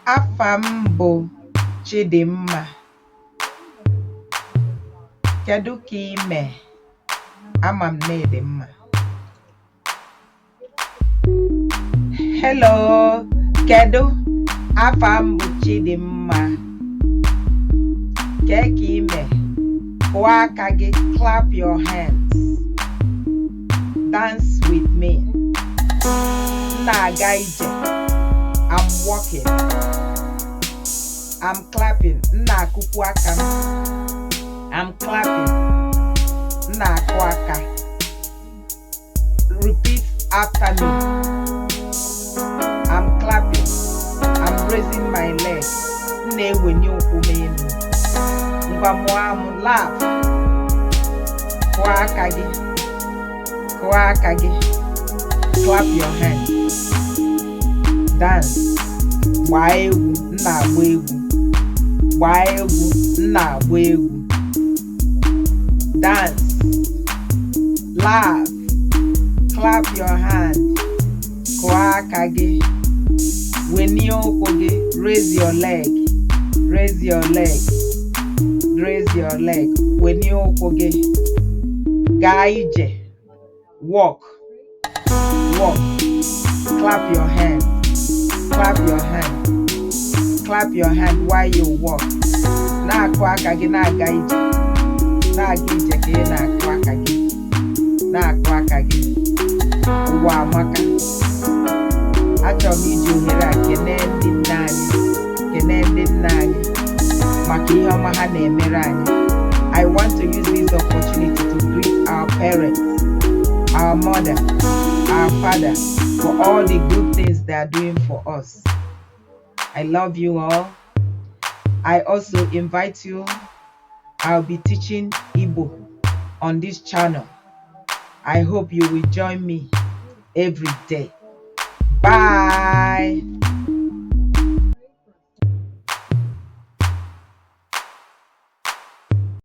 Afa m bụ Chidimma. Kedu ka ị mee? Ama m na ị dị mma. Hello, kedu? Afa m bụ Chidimma. Ke ka ị mee? Kụọ aka gị, clap your hands. Dance with me. M na-aga ije. I'm walking. I'm clapping. M na-akụkwu aka m. I'm clapping. M na-akụ aka. Repeat after me. I'm clapping. I'm raising my leg. M na-ewenye ụkwụ m elu. Ngwa mụọ amụ, laugh. Kụọ aka gị. Kụọ aka gị. Clap your hands. Dance. Gbaa egwu. M na-agba egwu. Gbaa egwu. M na-agba egwu. Dance. Laugh. Clap your hand. Kụọ aka gị. Wenie ụkwụ gị. Raise your leg. Raise your leg. Raise your leg. Wenie ụkwụ gị. Gaa ije. Walk. Walk. Clap your hand. Clap your hand. Clap your hand while you walk. Na-akụ aka gị na-aga ije. Na-aga ije ka ị na-akụ aka gị. Na-akụ aka gị. Ụwa amaka. Achọrọ m iji ohere a kenee ndị nna anyị. Kenee ndị nna anyị maka ihe ọma ha na-emere anyị. I want to use this opportunity to greet our parents, our mother, our father, for all the good things they are doing for us. I love you all. I also invite you. I'll be teaching Igbo on this channel. I hope you will join me every day. Bye.